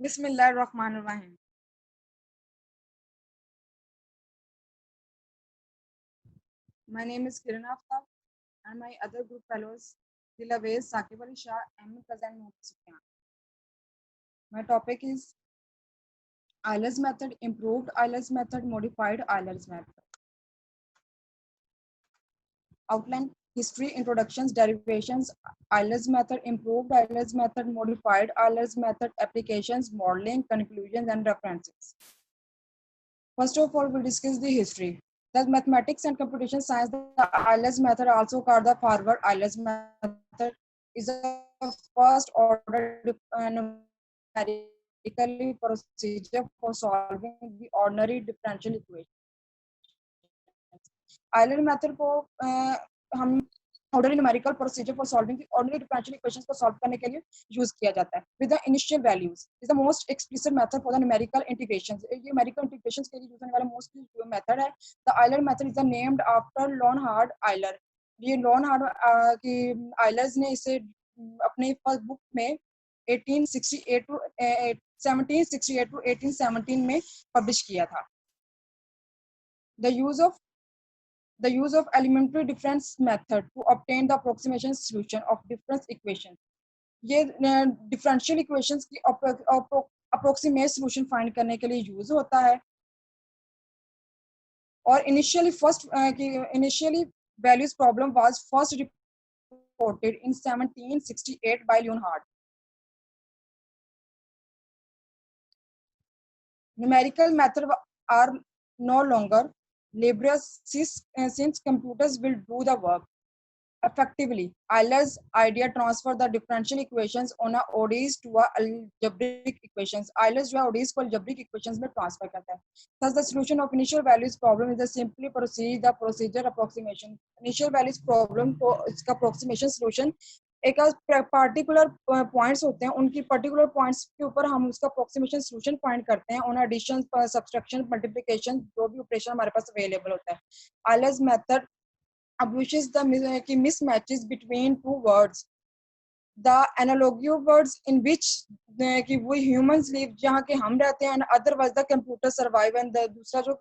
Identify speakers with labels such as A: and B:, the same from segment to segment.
A: Bismillahirrahmanirrahim. My name is Kiran Aftab and my other group fellows Dilavez, Saqib Ali Shah, Ahmed Kazan, and Mohammad Sufyan. My topic is Eilers method, improved Eilers method, modified Eilers method. Outline, history, introductions, derivations, Eilers method, improved Eilers method, modified Eilers method, applications, modeling, conclusions, and references. First of all, we'll discuss the history. The mathematics and computation science, the Eilers method, also called the forward Eilers method, is a first order numerical procedure for solving the ordinary differential equation. Euler method को हम ordinary numerical procedure for solving the ordinary differential equations को solve करने के लिए use किया जाता है with the initial values is the most explicit method for the numerical integrations. ये numerical integrations के लिए use होने वाला most method है. The Euler method is named after Leonhard Euler. ये Leonhard की Eulers ने इसे अपने फर्स्ट बुक में 1868 to 1768 to 1817 में पब्लिश किया था. The use of elementary difference method to obtain the approximation solution of difference equation. ये differential equations की approximate solution find करने के लिए use होता है. और initially values problem was first reported in 1768 by Leonhard. Numerical methods are no longer laborious since computers will do the work effectively. Euler's idea transfer the differential equations on a ODEs to a algebraic equations. Euler's जो ODEs को algebraic equations में transfer करता है. Thus, the solution of initial values problem is a simply proceed the procedure approximation. Initial values problem को इसका approximation solution एक particular points होते हैं, उनकी पर्टिकुलर पॉइंट्स के ऊपर हम उसका अप्रोक्सीमेशन सॉल्यूशन फाइंड करते हैं ऑन एडिशन, सब्सट्रैक्शन, मल्टीप्लिकेशन, जो भी ऑपरेशन हमारे पास अवेलेबल होता है. Euler's method establishes the mismatches between two words, the analogous words in which कि वो humans live, जहाँ के हम रहते हैं, and otherwise the computer survive, and दूसरा जो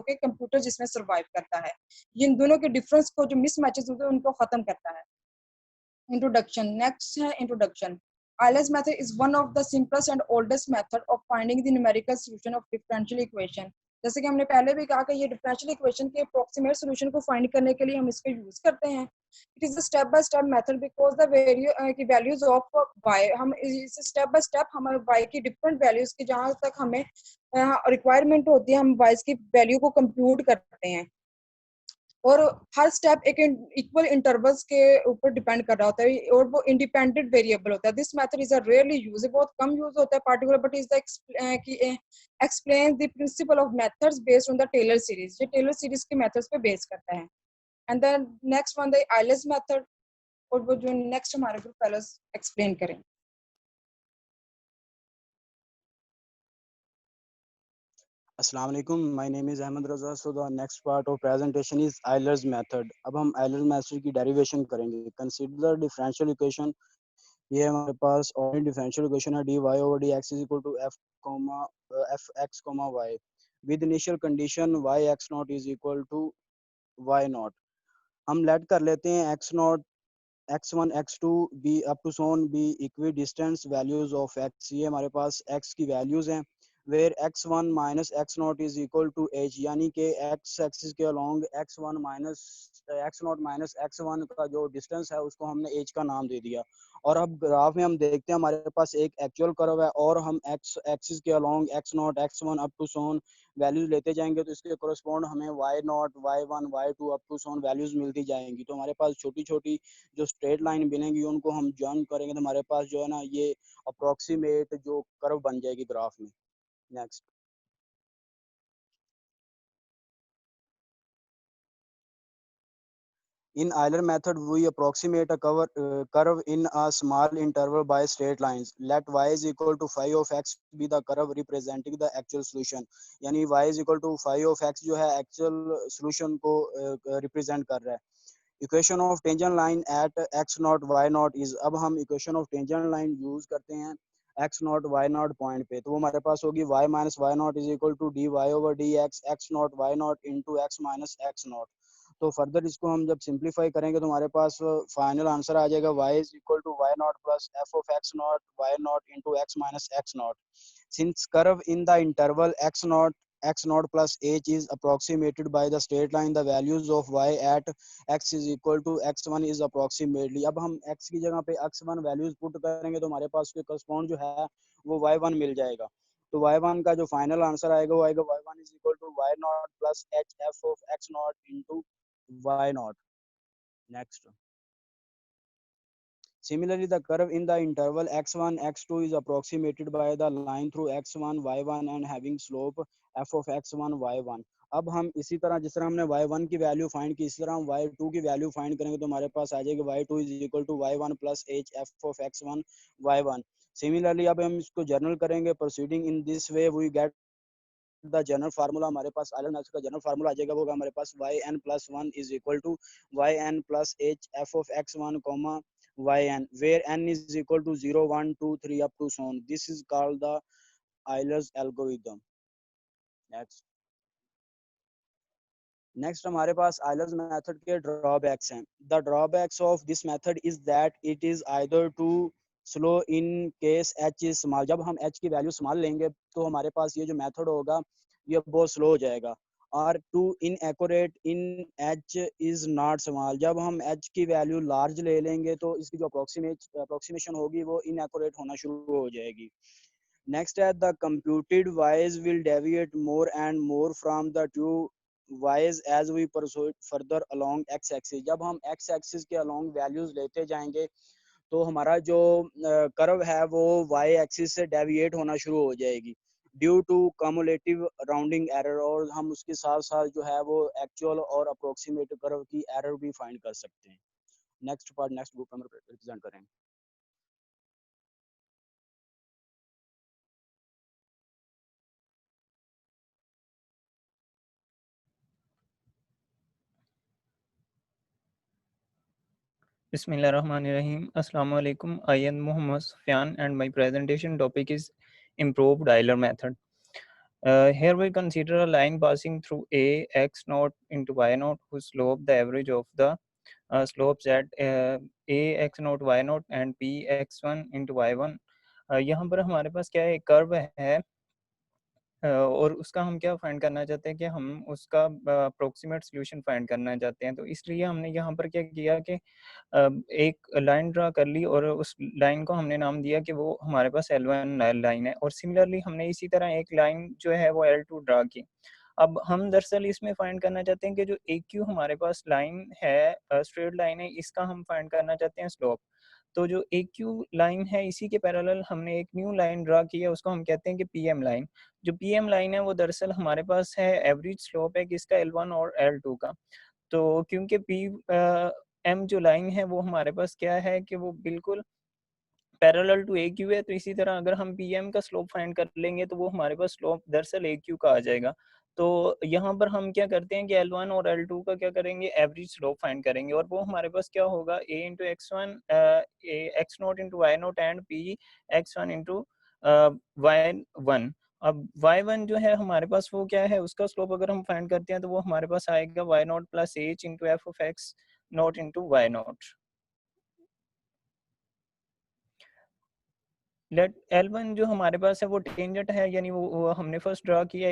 A: कि कंप्यूटर जिसमें सर्वाइव करता है. इन दोनों के डिफरेंस को जो मिसमैचेस होते हैं उनको खत्म करता है. Introduction. Next है introduction. Euler's method is one of the simplest and oldest method of finding the numerical solution of differential equation. जैसे कि हमने पहले भी कहा कि ये differential equation के approximate solution को find करने के लिए हम इसको use करते हैं. It is a step by step method because the values of y, हम इस step by step हमारे y की different values की जहाँ तक हमें requirement होती है हम y की value को compute करते हैं. और हर स्टेप एक इक्वल इंटरवल्स के ऊपर डिपेंड कर रहा होता है और वो इंडिपेंडेंट वेरिएबल होता है. This method is a rarely use, बहुत कम यूज होता है particular, but is the explain the principle of methods based on the Taylor series. ये टेलर सीरीज के मेथड्स पे बेस करता है. And then next one the Euler's method, और वो जो नेक्स्ट हमारे ग्रुप फेलोज एक्सप्लेन करें.
B: अस्सलाम वालेकुम, my name is Ahmad Raza. So the next part of presentation is Euler's method. अब हम आइलर्स मेथड की डेरिवेशन करेंगे. Consider the differential equation. ये हमारे पास ऑर्डिनरी डिफरेंशियल इक्वेशन है dy over dx is equal to fx, y with initial condition yx naught is equal to y naught. हम late कर लेते हैं x naught, x1 x2 b up to so on be equidistant values of x. ये हमारे पास x की values हैं where x1 minus x naught is equal to h, यानी कि x एक्सिस के along x1 minus x naught minus x1 का जो distance है उसको हमने h का नाम दे दिया. और अब ग्राफ में हम देखते हैं हमारे पास एक एक्चुअल कर्व है और हम x एक्सिस के along x naught x1 up to so on values लेते जाएंगे तो इसके कोरस्पॉन्ड हमें y naught y1 y2 up to so on values मिलती जाएंगी. तो हमारे पास छोटी छोटी जो स्ट्रेट लाइन बनेगी उनको हम जॉइन करेंगे तो हमारे पास जो है ना ये अप्रोक्सीमेट जो कर्व बन जाएगी ग्राफ में. Next. In Euler method, we approximate a curve in a small interval by straight lines. Let y is equal to phi of x be the curve representing the actual solution. यानी y is equal to phi of x जो है actual solution को represent कर रहा है. Equation of tangent line at x naught y naught is, अब हम equation of tangent line use करते हैं x naught y naught point पे, तो वो हमारे पास होगी y minus y naught is equal to d y over d x naught y naught into x minus x naught. तो फर्दर इसको हम जब सिंप्लीफाई करेंगे तो हमारे पास फाइनल आंसर आ जाएगा y is equal to y naught plus f of x naught y naught into x minus x naught. Since curve in the interval x naught plus h is approximated by the straight line, the values of y at x is equal to x1 is approximately। अब हम x की जगह पे x1 values put करेंगे तो हमारे पास उसके correspond जो है वो y1 मिल जाएगा। तो y1 का जो फाइनल आंसर आएगा वो आएगा y1 is equal to y naught plus h f of x not into y not. Next, similarly, the curve in the interval x1, x2 is approximated by the line through x1, y1 and having slope f of x1, y1। अब हम इसी तरह जिस तरह हमने y1 की value find की इसी तरह हम y2 की वैल्यू फाइंड करेंगे तो हमारे पास आ जाएगी y2 is equal to y1 plus h f of x1, y1। Similarly, अब हम इसको जर्नल करेंगे, proceeding in this way we get the general formula. हमारे पास आयलन मैथड का जनरल फार्मूला आ जाएगा, वो होगा हमारे पास yn+1 is equal to yn plus h f of x1 comma yn where n is equal to 0 1 2 3 up to so on। this is called the Euler's algorithm। next next हमारे पास Euler's method के drawbacks हैं। The drawbacks of this method is that it is either too slow in case h is small. जब हम H की value small लेंगे तो हमारे पास ये जो मेथड होगा ये बहुत स्लो हो जाएगा। और too inaccurate in h is not small. जब हम एच की वैल्यू लार्ज ले लेंगे तो इसकी जो अप्रोक्सीमेशन होगी वो इन एक्यूरेट होना शुरू हो जाएगी। Next, at the computed y's will deviate more and more from the two y's as we proceed further along x axis। जब हम x axis के along values लेते जाएंगे तो हमारा जो कर्व है वो y axis से डेविएट होना शुरू हो जाएगी due to cumulative rounding error. और हम उसके साथ साथ जो है वो एक्चुअल और अप्रोक्सीमेट कर्व की एरर भी फाइंड कर सकते हैं। नेक्स्ट पार्ट नेक्स्ट ग्रुप में रिप्रेजेंट करेंगे।
C: Bismillahirrahmanirrahim. Assalamu alaikum. I am Muhammad Sufyan and my presentation topic is improved Euler method. Here we consider a line passing through a x naught into y naught whose slope the average of the slopes at a x naught y naught and p x1 into y1। यहाँ पर हमारे पास क्या है, एक curve है और उसका हम क्या फाइंड करना चाहते हैं कि हम उसका अप्रोक्सीमेट सॉल्यूशन फाइंड करना चाहते हैं। तो इसलिए हमने यहाँ पर क्या किया कि एक लाइन ड्रा कर ली और उस लाइन को हमने नाम दिया कि वो हमारे पास L1 लाइन है। और सिमिलरली हमने इसी तरह एक लाइन जो है वो L2 ड्रा की। अब हम दरअसल इसमें फाइंड करना चाहते हैं कि जो AQ हमारे पास लाइन है, स्ट्रेट लाइन है, इसका हम फाइंड करना चाहते हैं स्लोप। तो जो AQ लाइन है इसी के पैरेलल हमने एक न्यू लाइन ड्रा की है, उसको हम कहते हैं कि PM लाइन। जो PM लाइन है वो दरअसल हमारे पास है एवरेज स्लोप है किसका, L1 और L2 का। तो क्योंकि PM जो लाइन है वो हमारे पास क्या है कि वो बिल्कुल पैरेलल टू AQ है, तो इसी तरह अगर हम PM का स्लोप फाइंड कर लेंगे तो वो हमारे पास स्लोप दरअसल AQ का आ जाएगा। तो यहाँ पर हम क्या करते हैं कि L1 और L2 का क्या करेंगे, एवरेज स्लोप फाइंड करेंगे और वो हमारे पास क्या होगा A into x1 x naught into y note and P x1 into y1। अब y1 जो है हमारे पास वो क्या है, उसका स्लोप अगर हम फाइंड करते हैं तो वो हमारे पास आएगा y naught plus h into f of x naught into y naught. Let L1 जो हमारे पास है वो टेंजेंट है, यानी वो हमने फर्स्ट ड्रा किया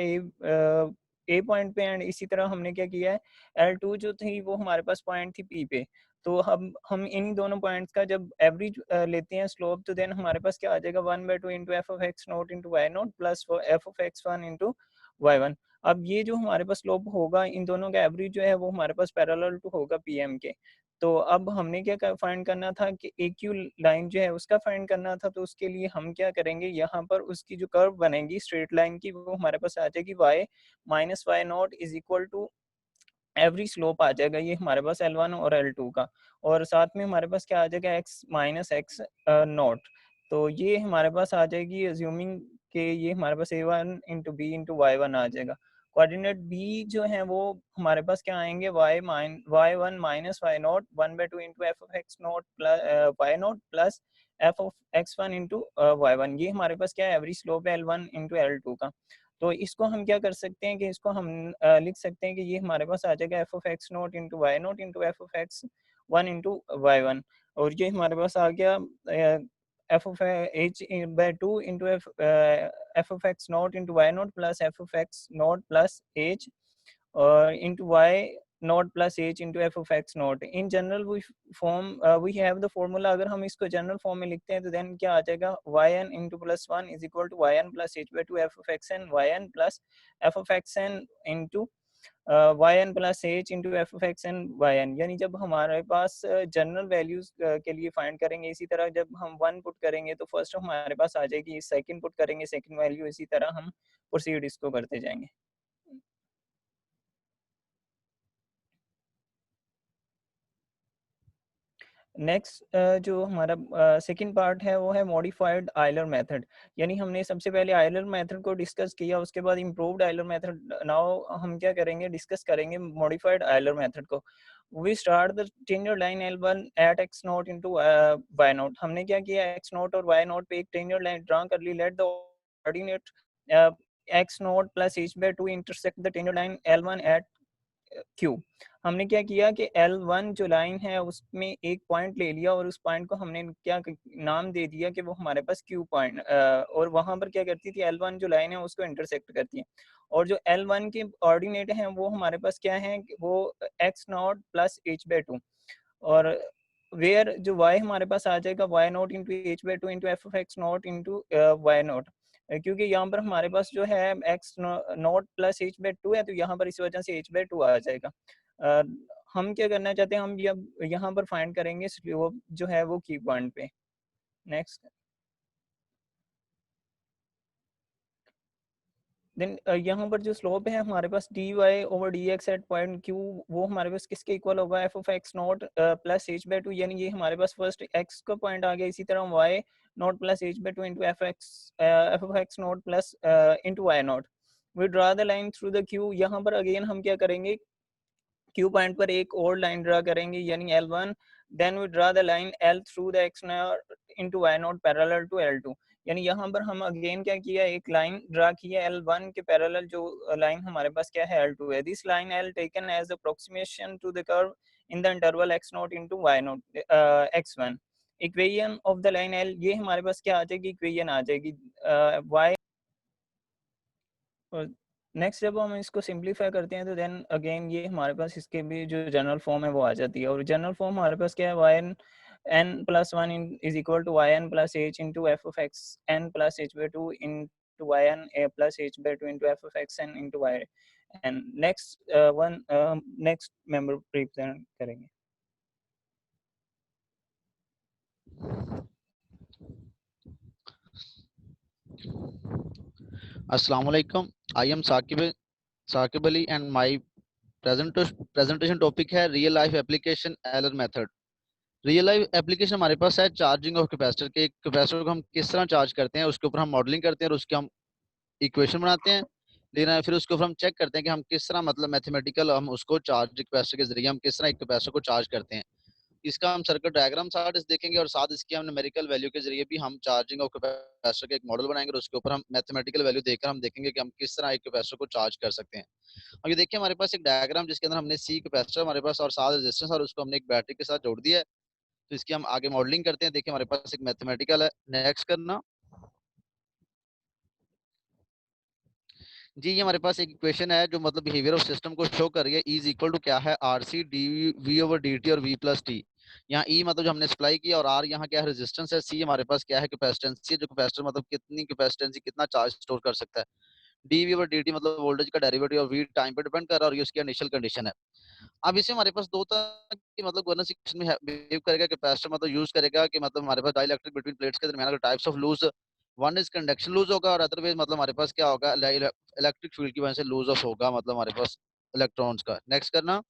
C: ए पॉइंट पे एंड इसी तरह हमने क्या किया है L2 जो थी वो हमारे पास पॉइंट थी P पे। तो हम इन्हीं दोनों पॉइंट्स का जब एवरेज लेते हैं स्लोप तो देन हमारे पास क्या आ जाएगा 1/2 into f of x naught into y naught plus f of x1 into y1। अब ये जो हमारे पास स्लोप होगा इन दोनों का एवरेज जो है वो हमारे पास पैरेलल टू होगा PM के। तो अब हमने क्या फाइंड करना था कि AQ लाइन जो है उसका फाइंड करना था। तो उसके लिए हम क्या करेंगे, यहाँ पर उसकी जो कर्व बनेगी स्ट्रेट लाइन की वो हमारे पास आ जाएगी y minus y naught is equal to average slope आ जाएगा ये हमारे पास L1 और L2 का। और साथ में हमारे पास क्या आ जाएगा x माइनस एक्स नॉट। तो ये हमारे पास आ जाएगी अज्यूमिंग के ये हमारे पास A1 into b into y1 आ जाएगा। कोऑर्डिनेट b जो है वो हमारे पास क्या आएंगे y1 minus y not 1/2 into f of x naught plus y naught plus f of x1 into y1। ये हमारे पास क्या है, एवरेज स्लोप है L1 इंटू L2 का। तो इसको हम क्या कर सकते हैं कि इसको हम लिख सकते हैं कि ये हमारे पास आ जाएगा f of x naught into y naught into f of x one into y one. और ये हमारे पास आ गया f of h by two into f of x naught into y naught plus f of x naught plus h into y naught plus h into f of x naught. In general we have the formula, अगर हम इसको general form में लिखते हैं तो then क्या आ जाएगा, yn into plus 1 is equal to yn plus h by 2 f of xn yn plus f of xn into yn plus h into f of xn yn। यानी जब हमारे पास जनरल वैल्यूज के लिए फाइंड करेंगे, इसी तरह जब हम 1 पुट करेंगे तो फर्स्ट हमारे पास आ जाएगी, सेकंड पुट करेंगे सेकंड वैल्यू, इसी तरह हम प्रोसीड इसको करते जाएंगे। नेक्स्ट जो हमारा सेकंड पार्ट है वो है मॉडिफाइड आयलर मेथड। यानी हमने सबसे पहले आयलर मेथड को डिस्कस किया, उसके बाद इम्प्रूव्ड आयलर मेथड। नाउ हम क्या करेंगे, डिस्कस करेंगे मॉडिफाइड आयलर मेथड को। वी स्टार्ट द टेन्योर line L1 at x naught into y naught. हमने क्या किया, x नोट और y नोट पे एक टेन्योर लाइन ड्रा कर ली। Let the coordinate x naught plus h by 2 intersect the टेन्योर लाइन L1 एट Q। हमने क्या किया कि L1 जो लाइन है उसमें एक पॉइंट ले लिया और उस पॉइंट को हमने क्या नाम दे दिया कि वो हमारे पास Q पॉइंट, और वहां पर क्या करती थी, L1 जो लाइन है उसको इंटरसेक्ट करती है। और जो L1 के ऑर्डिनेट हैं वो हमारे पास क्या है, वो x not plus h by 2। और वेयर जो y हमारे पास आ जाएगा y not into h by 2 into f of x not into y not. क्योंकि यहाँ पर हमारे पास जो है x not plus h by 2 है, तो यहाँ पर इस वजह से h by 2 आ जाएगा। हम क्या करना चाहते हैं, हम यहाँ पर फाइंड करेंगे स्लोप जो है वो की पॉइंट पे। नेक्स्ट देन यहाँ पर जो स्लोप है हमारे पास dy over dx at point q, वो हमारे पास किसके इक्वल होगा, f of x naught plus h by 2। यानी ये हमारे पास फर्स्ट x का पॉइंट आ गया, इसी तरह y naught plus h by 2 into f of x naught plus into y naught. We draw the line through the q। यहाँ पर अगेन हम क्या करेंगे, Q पॉइंट पर एक और लाइन ड्रा करेंगे यानी L1। Then we draw the line L through the x naught into y naught parallel to L2। यानी यहाँ पर हम अगेन क्या किया, एक लाइन ड्रा किया L1 के पैरेलल, जो लाइन हमारे पास क्या है L2 है। This line L taken as approximation to the curve in the interval x naught into y naught x1। Equation of the line L, ये हमारे पास क्या आ जाएगी, इक्वेशन आ जाएगी y। नेक्स्ट जब हम इसको सिंप्लीफाई करते हैं तो देन अगेन ये हमारे पास इसके भी जो जनरल फॉर्म है वो आ जाती है। और जनरल फॉर्म हमारे पास क्या है, yn n plus one is equal to yn plus h into f of एक्स n plus h by 2 into yn a plus h by 2 into f of एक्स n into y n। Next member represent करेंगे।
D: Assalamu alaikum. I am Saqib Ali and my presentation topic है real life application Euler method। Real life application हमारे पास है charging of capacitor के। Capacitor को हम किस तरह चार्ज करते हैं उसके ऊपर हम मॉडलिंग करते हैं और उसके हम इक्वेशन बनाते हैं, लेकिन फिर उसके ऊपर हम चेक करते हैं कि हम किस तरह मतलब मैथमेटिकल हम उसको चार्ज कैपेसिटर के जरिए हम किस तरह एक कैपेसिटर को चार्ज करते हैं। इसका हम सर्किट डायग्राम साथ देखेंगे और साथ इसकी हम न्यूमेरिकल वैल्यू के जरिए भी हम चार्जिंग ऑफ कैपेसिटर का एक मॉडल बनाएंगे और उसके ऊपर हम मैथमेटिकल वैल्यू देकर हम देखेंगे कि हम किस तरह एक कैपेसिटर को चार्ज कर सकते हैं। अब ये देखिए हमारे पास एक डायग्राम जिसके अंदर हमने सी कैपेसिटर हमारे पास और साथ रेजिस्टेंस और उसको हमने एक बैटरी के साथ जोड़ दिया है। तो इसकी हम आगे मॉडलिंग करते हैं। देखिए हमारे पास एक मैथमेटिकल है। नेक्स्ट करना जी, ये हमारे पास एक इक्वेशन है जो मतलब बिहेवियर ऑफ सिस्टम को शो कर रही है। इज इक्वल टू क्या है, R C d v over D t और वी प्लस टी। यहाँ ई मतलब जो हमने सप्लाई किया और आर यहाँ क्या है रेजिस्टेंस है, सी हमारे पास क्या है कैपेसिटेंस है, जो कैपेसिटर मतलब कितनी कैपेसिटेंस कितना चार्ज स्टोर कर सकता है। D v over D t मतलब वोल्टेज का डेरिवेटिव और वी टाइम पे डिपेंड कर रहा है और ये उसकी इनिशियल कंडीशन है। अब इसे हमारे पास दो तरह की मतलब गवर्नेंस इक्वेशन में बिहेव करेगा। कैपेसिटर मतलब यूज करेगा कि मतलब हमारे पास डाइलेक्ट्रिक बिटवीन प्लेट्स के दरमियान अगर types of loss, one is conduction loss होगा और अदरवाइज मतलब हमारे पास क्या होगा, इलेक्ट्रिक फील्ड की वजह से लूज ऑफ होगा मतलब हमारे पास इलेक्ट्रॉन्स का। नेक्स्ट करना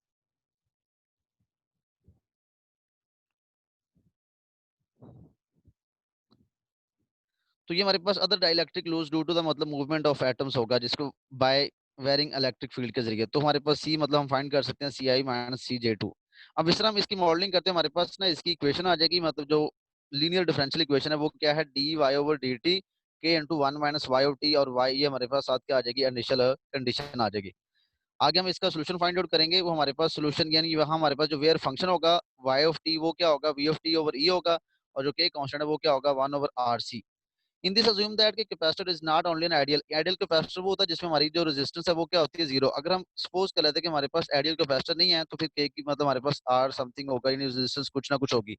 D: तो ये हमारे पास other dielectric loss due to the मतलब मूवमेंट ऑफ एटम्स होगा जिसको बाय वेरिंग इलेक्ट्रिक फील्ड के जरिए। तो हमारे पास सी मतलब हम फाइंड कर सकते हैं सी आई माइनस सी जे टू। अब इस तरह हम इसकी मॉडलिंग करते हैं, हमारे पास ना इसकी इक्वेशन आ जाएगी मतलब जो लीनियर डिफरेंशियल इक्वेशन है वो क्या है, dy over dt k into 1 minus y of t, और y ये हमारे पास साथ क्या आ जाएगी, इनिशियल कंडीशन आ जाएगी। आगे हम इसका सोल्यूशन फाइंड आउट करेंगे, वो हमारे पास सोल्यूशन यानी वहाँ हमारे पास जो वेयर फंक्शन होगा y of t वो क्या होगा, v of t over e होगा, और जो k कांस्टेंट है वो क्या होगा, 1 over rc। In this assume that कि capacitor is not only an ideal capacitor वो होता है जिसमें हमारी जो रेजिस्टेंस है वो क्या होती है, जीरो। अगर हम सपोज कर लेते हैं कि हमारे पास आइडियल कैपेसिटर नहीं है तो फिर के की मतलब हमारे पास आर समथिंग होगा, यानी रेजिस्टेंस कुछ ना कुछ होगी।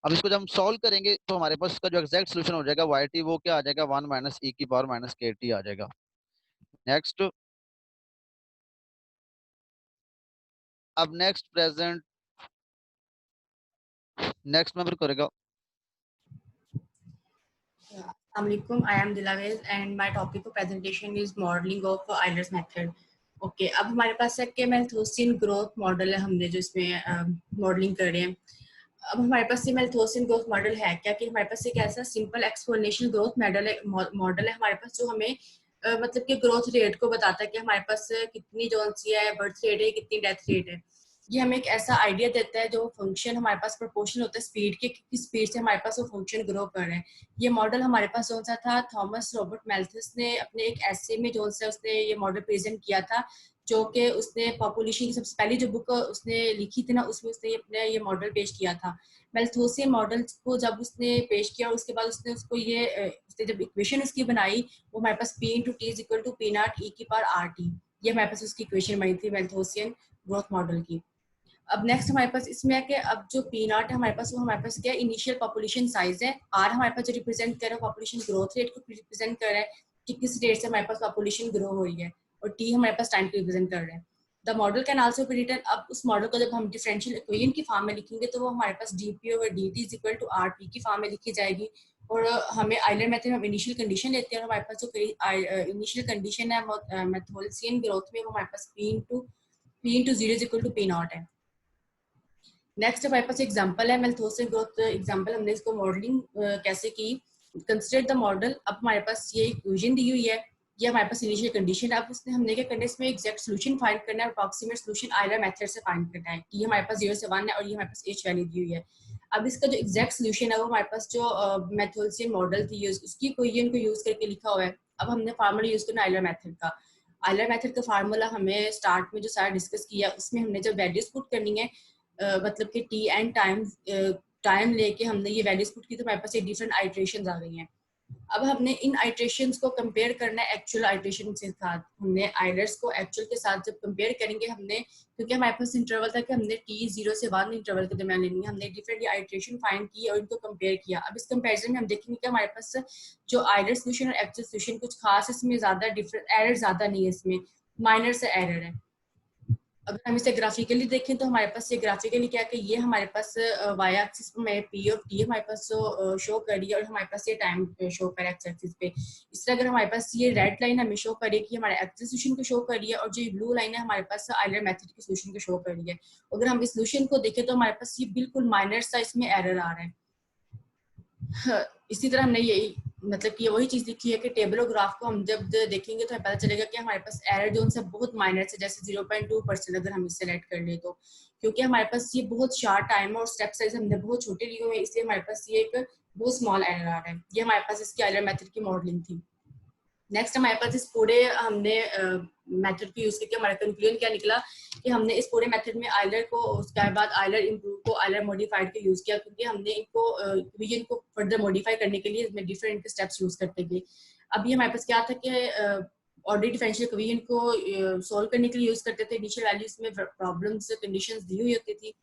D: अब इसको जब हम सॉल्व करेंगे तो हमारे पास इसका जो एग्जैक्ट सोल्यूशन हो जाएगा वाई टी वो क्या आ जाएगा, 1 माइनस ई की पावर माइनस के टी आ जाएगा। नेक्स्ट, अब नेक्स्ट मेंबर करेगा।
E: Assalamualaikum, I am Dilaver and my topic for presentation is modeling of Eilers method. Okay, अब हमारे पास है कि मैल्थोसिन ग्रोथ मॉडल है, हमने जो इसमें मॉडलिंग कर रहे हैं। अब हमारे पास ये मैल्थोसिन ग्रोथ मॉडल है क्या, कि हमारे पास एक ऐसा सिंपल एक्सपोनेंशियल ग्रोथ मॉडल है हमारे पास, जो हमें मतलब कि ग्रोथ रेट को बताता है कि हमारे पास कितनी जोन सी है बर्थ रेट है, कितनी डेथ रेट है। ये हमें एक ऐसा आइडिया देता है जो फंक्शन हमारे पास प्रोपोर्शनल होता है स्पीड के, किस स्पीड से हमारे पास वो फंक्शन ग्रो कर रहे हैं। ये मॉडल हमारे पास कौन सा था, थॉमस रॉबर्ट मैल्थस ने अपने एक ऐसे में जो सा उसने ये मॉडल प्रेजेंट किया था, जो कि उसने पॉपुलेशन की सबसे पहली जो बुक उसने लिखी थी ना, उसमें उसने अपने ये मॉडल पेश किया था। मैल्थोसियन मॉडल को जब उसने पेश किया, उसके बाद उसने उसको ये उसने जब इक्वेशन उसकी बनाई, वो हमारे पास p into T is equal to P naught E की पावर आर टी, ये हमारे पास उसकी इक्वेशन बनी थी मैल्थोसियन ग्रोथ मॉडल की। अब नेक्स्ट हमारे पास इसमें है कि अब जो पी नॉट है हमारे पास, वो हमारे पास क्या इनिशियल पॉपुलेशन साइज है, आर हमारे पास जो रिप्रेजेंट कर रहा है पॉपुलेशन ग्रोथ रेट को रिप्रेजेंट कर रहा है कि किस रेट से हमारे पास पॉपुलेशन ग्रो हो रही है, और टी हमारे पास टाइम को रिप्रेजेंट कर रहा है। The model can also be written, अब उस मॉडल को जब हम डिफरेंशियल इक्वेशन की फॉर्म में लिखेंगे तो वो हमारे पास D P over D T is equal to R P की फॉर्म में लिखी जाएगी। और हमें आइलर मेथड में हम इनिशियल कंडीशन लेते हैं, और हमारे पास जो इनिशियल कंडीशन है मैथोसियन ग्रोथ में, वो हमारे पास P into zero is equal to P naught है। नेक्स्ट हमारे पास एग्जांपल है मैल्थोसिन ग्रोथ एग्जांपल, हमने इसको मॉडलिंग कैसे की। कंसीडर द मॉडल, अब हमारे पास ये इक्वेशन दी हुई है, ये हमारे पास इनिशियल कंडीशन है। अब उसने हमने क्या करना है, इसमें एग्जैक्ट सॉल्यूशन फाइंड करना है, अप्रॉक्सीमेट सॉल्यूशन आइलर मेथड से फाइंड करना है। ये हमारे पास 0 से 1 है और ये हमारे पास एच वैल्यू दी हुई है। अब इसका जो एग्जैक्ट सॉल्यूशन है वो हमारे पास जो मैथोसिन मॉडल थी उसकी इक्वेशन को यूज करके लिखा हुआ है। अब हमने फार्मूला यूज करना आइलर मेथड का। आइलर मेथड का फार्मूला हमें स्टार्ट में जो सारा डिस्कस किया, उसमें हमने जब वैल्यूज पुट करनी है, मतलब कि टी एंड टाइम लेके हमने ये वैल्यूज पुट की, तो हमारे पास ये डिफरेंट आइट्रेशंस आ गई हैं। अब हमने इन आइट्रेशंस को कंपेयर करना है एक्चुअल आइट्रेशन के साथ। हमने आइलर्स को एक्चुअल के साथ जब कंपेयर करेंगे, हमने क्योंकि हमारे पास इंटरवल था कि हमने टी 0 से 1 इंटरवल के दरमियान लेनी है, हमने डिफरेंट आइट्रेशन फाइंड की और इनको कंपेयर किया। अब इस कंपेरिजन में हम देखेंगे कि हमारे पास जो आइलर सोल्यूशन और एक्चुअल सोल्यूशन कुछ खास इसमें ज्यादा डिफरेंट एरर ज्यादा नहीं है, इसमें माइनर से एरर है। अगर हम इसे ग्राफिकली देखें तो हमारे पास ये ग्राफिकली क्या कि ये हमारे पास वाई एक्सिस पे मैं पी ऑफ टी हमारे पास शो कर रही है, और हमारे पास ये टाइम शो कर एक्स एक्सिस पे। इस तरह अगर हमारे पास ये रेड लाइन हमें शो करे कि हमारे एक्चुअल सोल्यूशन को शो कर रही है, और जो ब्लू लाइन है हमारे पास आइलर मेथड के सोल्यूशन को शो कर रही है। अगर हम इस सोल्यूशन को देखें तो हमारे पास ये बिल्कुल माइनर सा इसमें एरर आ रहा है। इसी तरह हमने यही मतलब कि वही चीज लिखी है कि टेबल और ग्राफ को हम जब देखेंगे तो हमें पता चलेगा कि हमारे पास एरर जो उनसे बहुत माइनर से, जैसे 0.2% अगर हम इसे सेलेक्ट कर ले तो, क्योंकि हमारे पास ये बहुत शार्ट टाइम और स्टेप साइज हमने बहुत छोटे लिए हुए हैं, इसलिए हमारे पास ये एक बहुत स्मॉल एरर आ रहा है। ये हमारे पास इसकी आइलर मेथड की मॉडलिंग थी। नेक्स्ट हमारे पास इस पूरे हमने मेथड को यूज करके हमारा कंक्लूजन क्या निकला कि हमने इस पूरे मेथड में आइलर को, उसके बाद आइलर इम्प्रूव को, आइलर मॉडिफाइड को यूज किया, क्योंकि हमने इनको इक्वेशन को फर्दर मॉडिफाई करने के लिए इसमें डिफरेंट स्टेप्स यूज करते गए। अभी हमारे पास क्या था कि ऑर्डर डिफरेंशियल इक्वेशन को सॉल्व करने के लिए यूज करते थे। इनिशियल वैल्यूज में प्रॉब्लम्स कंडीशंस दी हुई होती थी,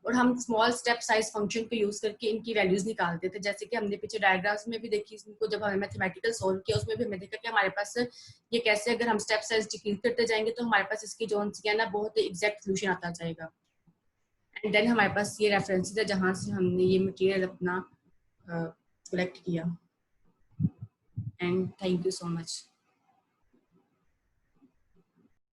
E: और हम स्मॉल स्टेप साइज फंक्शन को यूज करके इनकी वैल्यूज निकालते थे। जैसे कि हमने पीछे डायग्राम्स में भी देखी, इनको जब हमने मैथमेटिकल सॉल्व किया उसमें भी हमने देखा कि हमारे पास ये कैसे अगर हम स्टेप साइज डिक्रीज करते जाएंगे तो हमारे पास इसकी जो है ना बहुत एग्जैक्ट सोल्यूशन आता जाएगा। एंड देन हमारे पास ये रेफरेंसेस है जहाँ से हमने ये मटेरियल अपना कलेक्ट किया। And thank you so much.